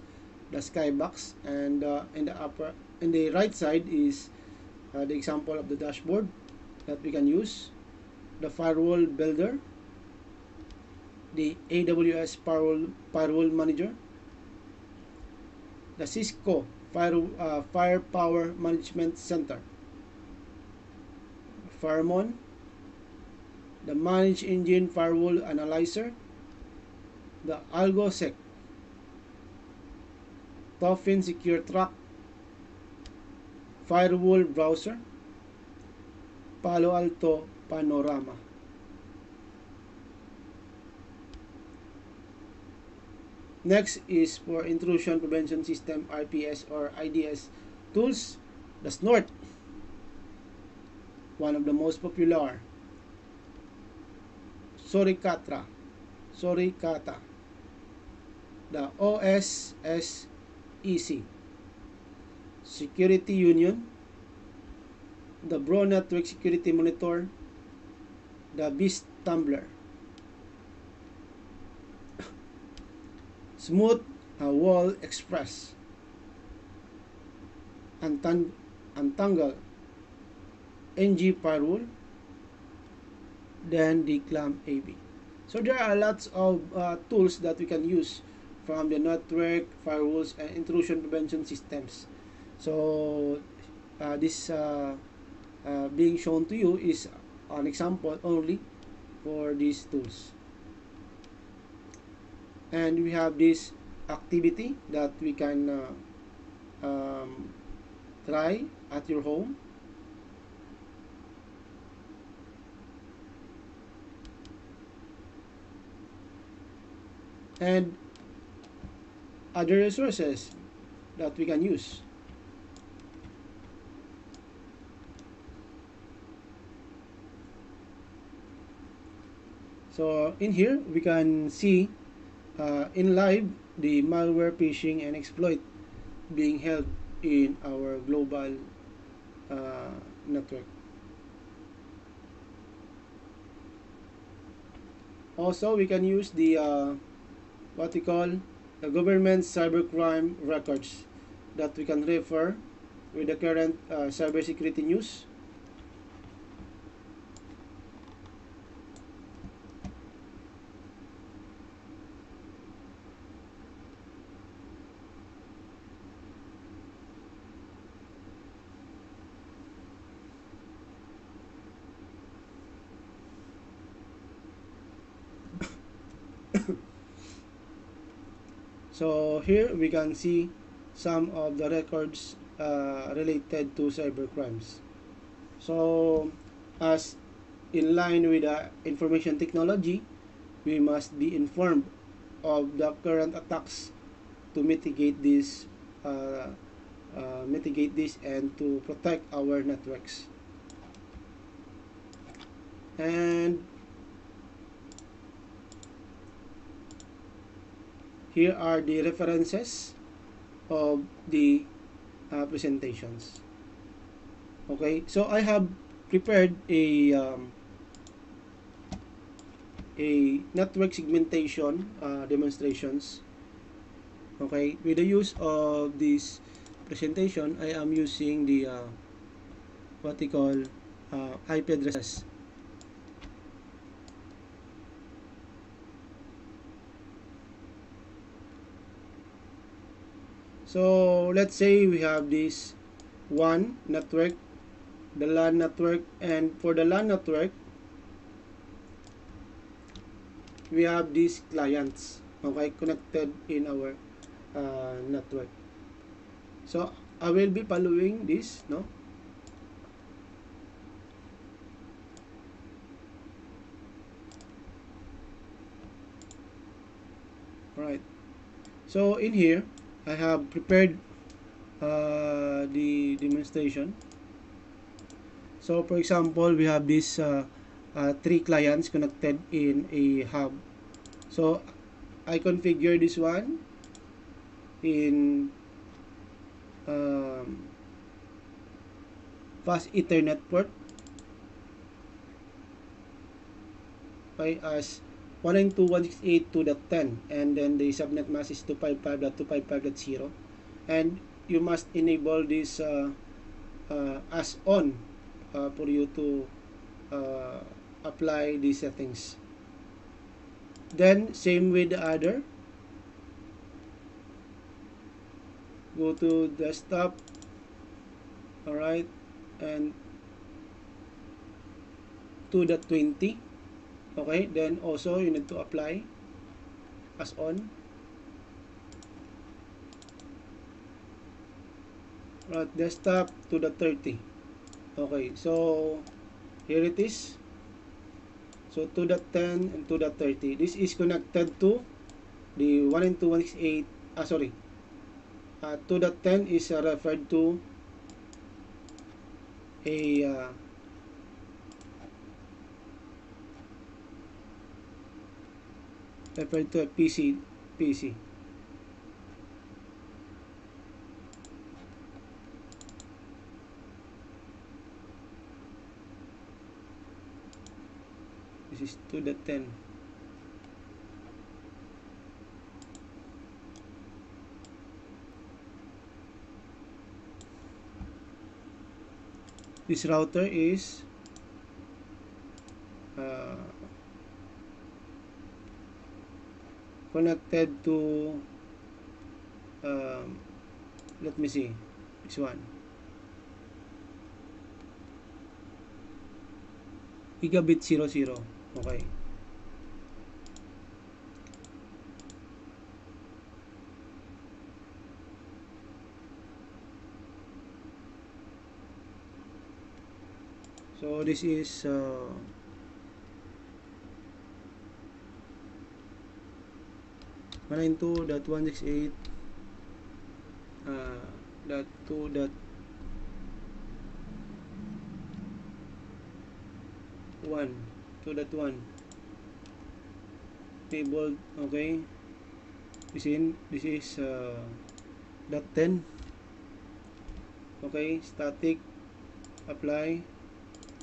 The skybox, and in the right side is the example of the dashboard that we can use. The firewall builder, the AWS firewall manager, the Cisco Firepower Management Center, Fireman, the Managed Engine Firewall Analyzer, the AlgoSec, Tofin Secure Track, Firewall Browser, Palo Alto Panorama. Next is for Intrusion Prevention System, RPS or IDS tools, the Snort, one of the most popular, Suricata, the OSSEC, Security Union, the Bro Network Security Monitor, the Beast Tumbler, Smooth Wall Express, Untangle, NG Firewall, then the Clam AB. So there are lots of tools that we can use from the network, firewalls, and intrusion prevention systems. So this being shown to you is an example only for these tools. And we have this activity that we can try at your home. And other resources that we can use. So in here we can see in live the malware, phishing, and exploit being held in our global network. Also, we can use the what we call the government cybercrime records that we can refer with the current cybersecurity news. So here we can see some of the records related to cybercrimes. So as in line with the information technology, we must be informed of the current attacks to mitigate this and to protect our networks. And here are the references of the presentations. Okay, so I have prepared a network segmentation demonstrations. Okay, with the use of this presentation, I am using the what we call IP addresses. So let's say we have this one network, the LAN network, and for the LAN network, we have these clients, okay, connected in our network. So I will be following this, no? Alright. So in here, I have prepared the demonstration. So for example, we have these 3 clients connected in a hub. So I configure this one in fast Ethernet port, okay, as 192.168.2.10, and then the subnet mask is 255.255.0, and you must enable this as on for you to apply these settings. Then same with the other, go to desktop, alright, and 2.20, okay, then also you need to apply as on. Right, desktop 2.30. Okay, so here it is. So 2.10 and 2.30. This is connected to the 192.168. Sorry. 2.10 is referred to a PC. This is 2.10. This router is connected to let me see, this one, gigabit 00. Okay, so this is 192.168 dot 2.1 table. Okay, this is dot 10. Okay, static, apply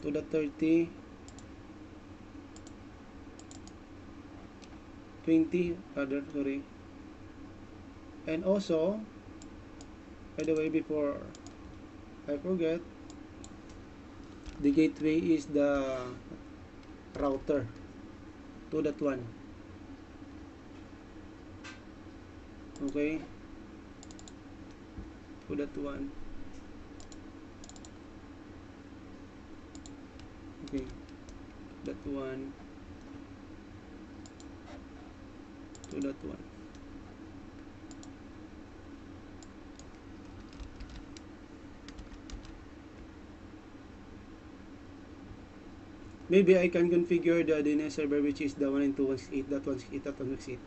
2.30, 20 rather, sorry. And also, by the way, before I forget, the gateway is the router 2.1. Okay, 2.1. Okay, 2.1, 2.1. Maybe I can configure the DNS server, which is the 192.168.168.168,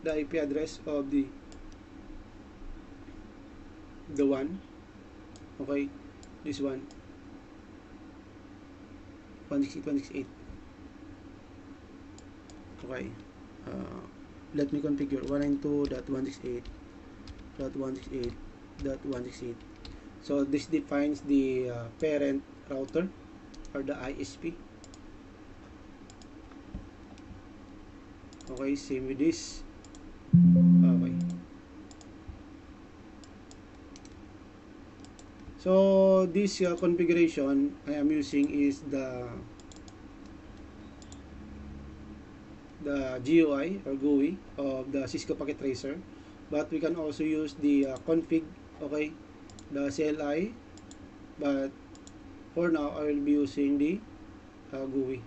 the IP address of the one. Okay, this one, 168.168. Okay, let me configure 192.168.168.168. So this defines the parent router or the ISP. Okay, same with this. Okay, so this configuration I am using is the GUI or GUI of the Cisco Packet Tracer, but we can also use the config, okay, the CLI, but for now I will be using the GUI.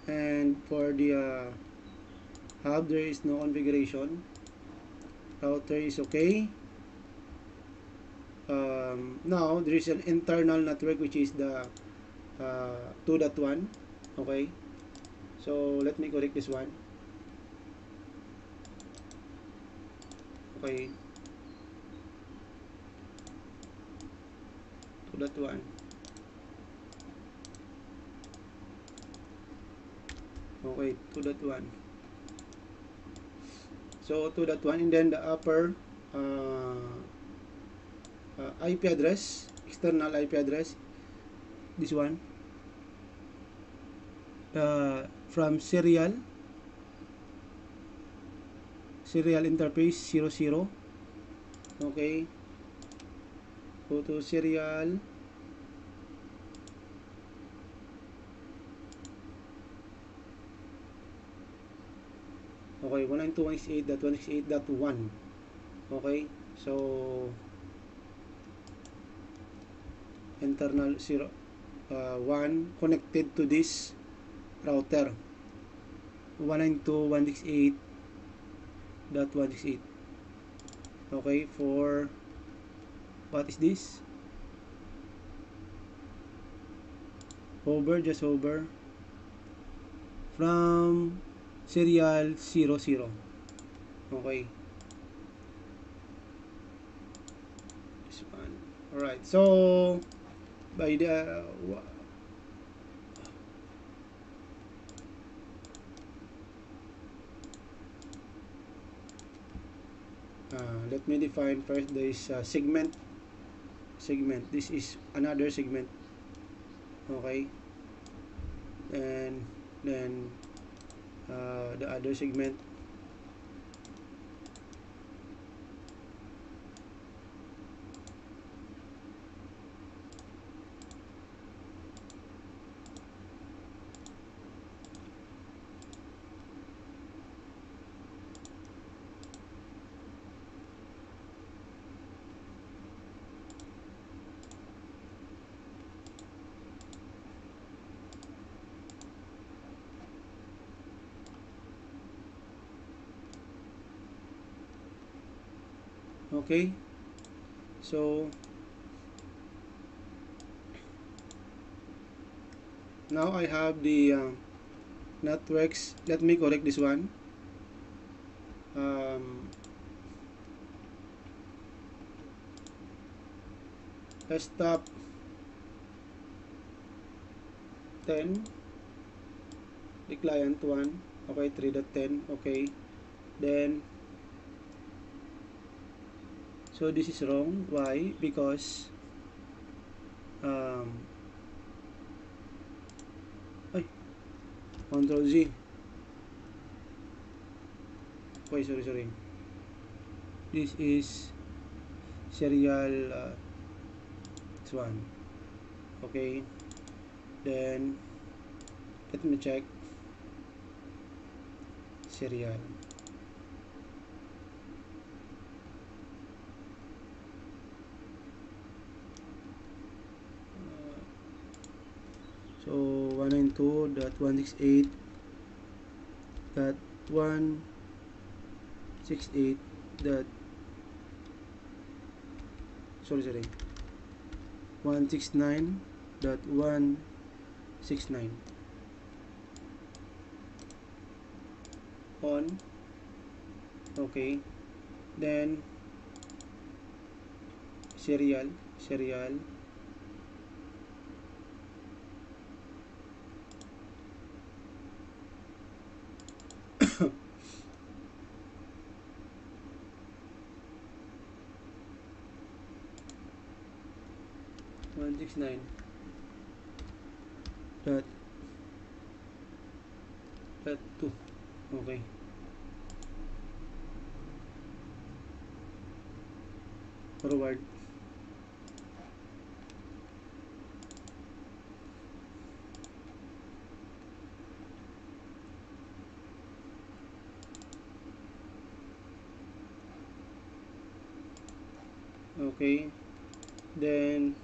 And for the hub, there is no configuration. Router is okay. Now there is an internal network, which is the 2.1. okay, so let me correct this one. Okay, 2.1. Okay, 2.1. So 2.1, and then the upper IP address, external IP address, this one, from serial interface 00. Okay, go to serial, okay, 192.168.168.1. okay, so internal 1 connected to this router 192.168.168. okay, for what is this, just hover from serial 00. okay, this one. Alright, so by the let me define first this segment. This is another segment. Okay, and then the other segment, okay, so now I have the networks. Let me correct this one. Desktop 10, the client 1, okay, 3.10, okay, then so this is wrong. Why? Because Control Z. Okay, sorry. This is serial this one. Okay, then let me check serial. So 192.168.168 dot sorry 169.169 on. Okay, then serial 169 dot 2. Okay, forward. Okay, then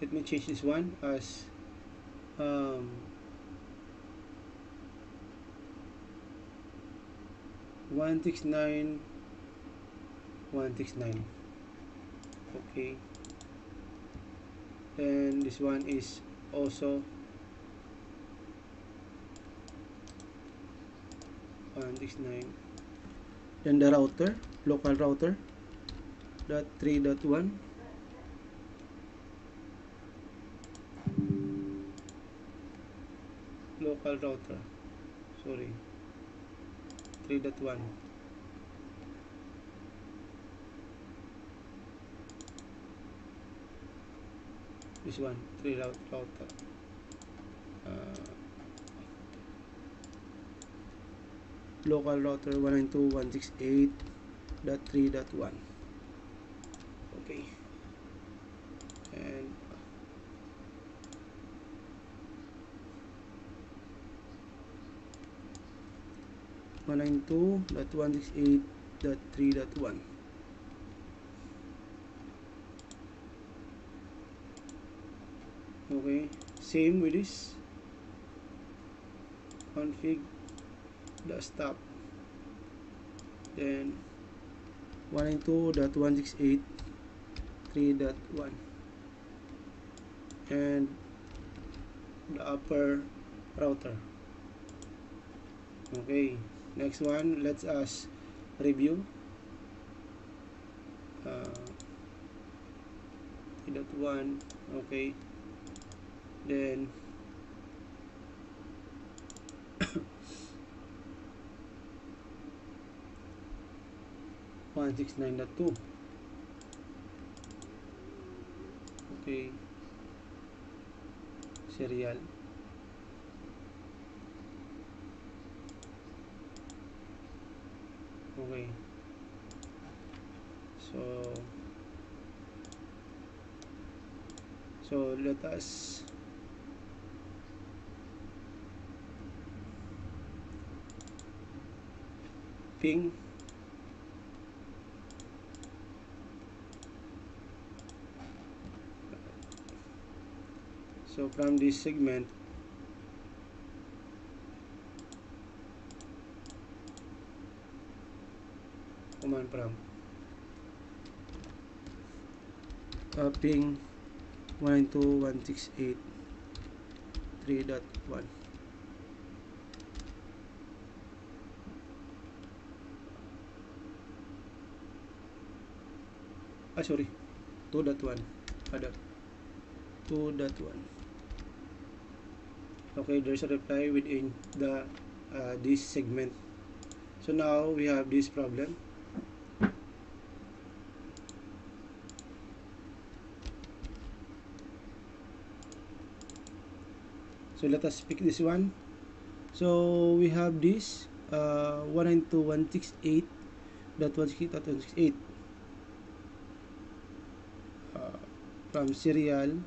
let me change this one as 169.169. okay, and this one is also 169. Then the router, local router dot 3.1, local router sorry, 3.1. This one, 3 router. Local router 192.168.3.1. Okay, and 192.168.3.1. Okay, same with this config desktop, then 192.168.3.1 and the upper router. Okay, next one, let's us review 3.1. okay, then 169.2. okay, serial. Okay, so let us ping so from this segment command prompt ping 192.168.3.1. Sorry, 2.1. Other 2.1. Okay, there's a reply within the this segment. So now we have this problem. So let us pick this one. So we have this 192.168.168.168 from serial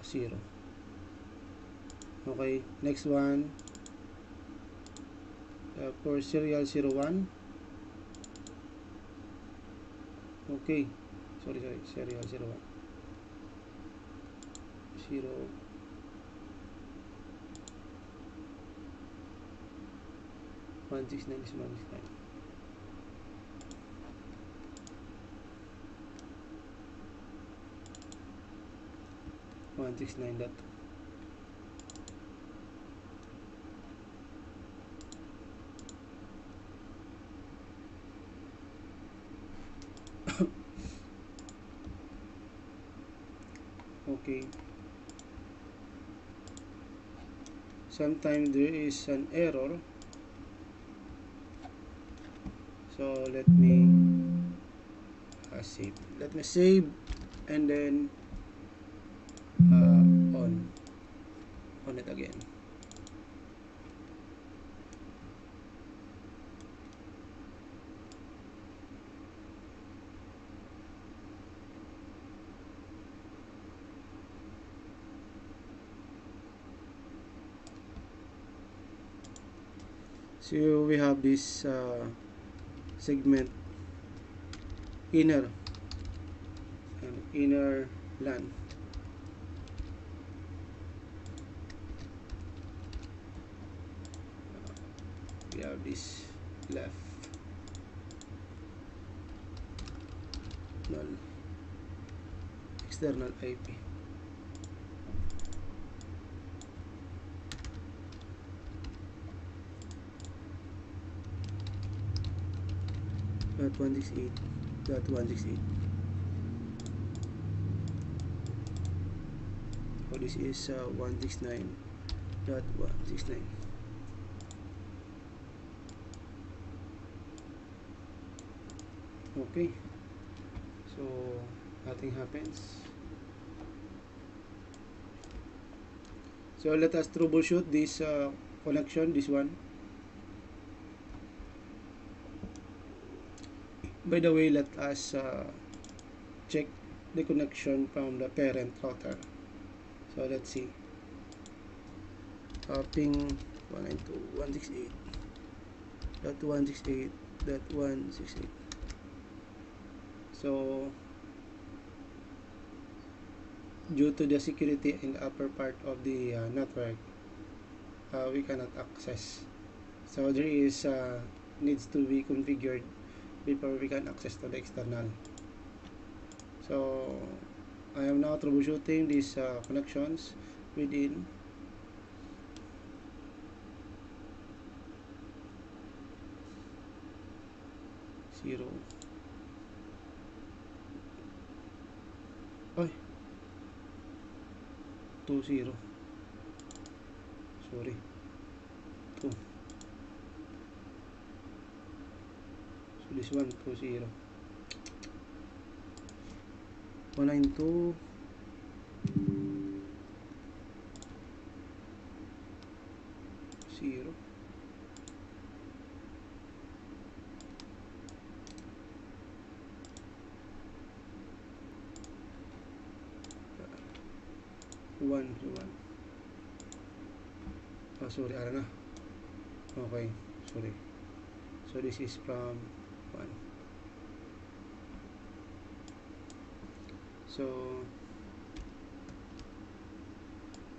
0. Okay, next one for serial 01. Okay, sorry, serial 01. 0 169 is 169. .169. Okay, sometimes there is an error, so let me save and then on it again. So we have this segment inner and inner LAN. We have this left null external IP. .168.168. So this is 169. 192.169. Okay, so nothing happens. So let us troubleshoot this connection, this one. By the way, let us check the connection from the parent router. So let's see. Ping 192.168.168.168. So due to the security in the upper part of the network, we cannot access. So there is needs to be configured before we can access to the external. So I am now troubleshooting these connections within zero. Ay, 20. Sorry, 2. So this one 20. 192. Zero. One. Oh, sorry, ano na. Okay, sorry. So this is from 1. So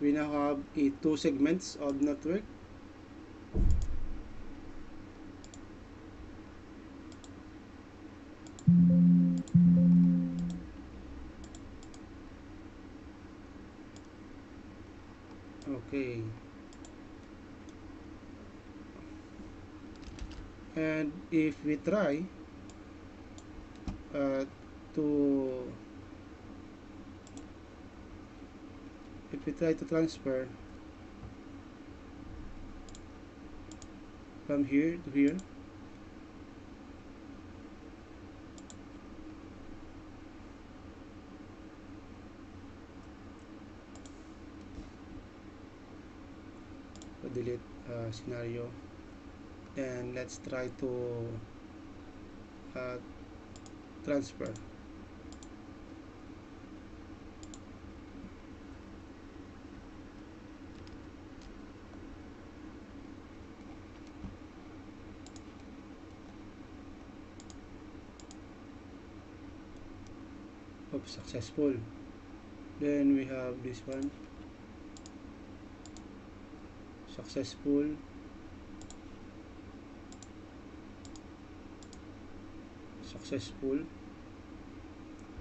we now have 2 segments of network. Okay, and if we try to transfer from here to here, so delete scenario, and let's try to transfer. Oops, successful. Then we have this one, successful.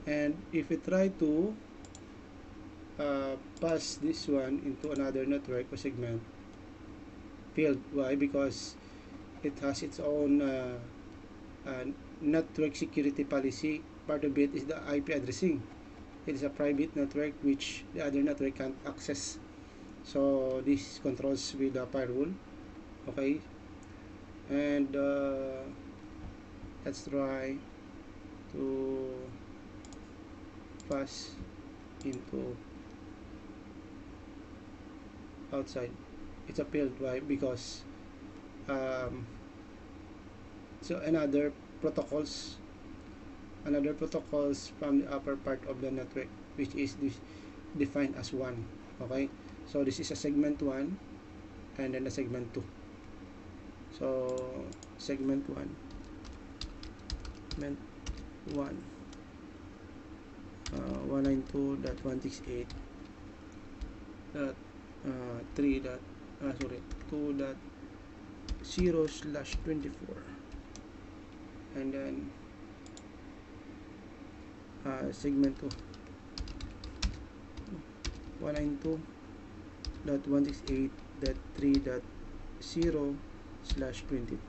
And if we try to pass this one into another network or segment, failed. Why? Because it has its own network security policy. Part of it is the IP addressing. It is a private network which the other network can't access. So this controls with the firewall. Okay, and let's try to pass into outside. It's a failed. Why? Because so another protocols from the upper part of the network, which is this defined as 1. Okay, so this is a segment 1 and then a segment 2. So segment 1 192.168.3.0/24, and then segment 2 192.168.3.0/24.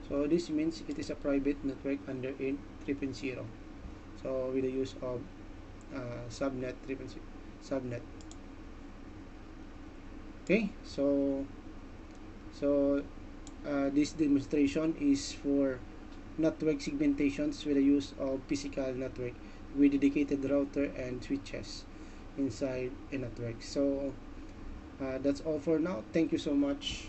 So this means it is a private network under in 3.0. So with the use of subnet 3.0 subnet. Okay, so this demonstration is for network segmentations with the use of physical network with dedicated router and switches inside a network. So that's all for now. Thank you so much.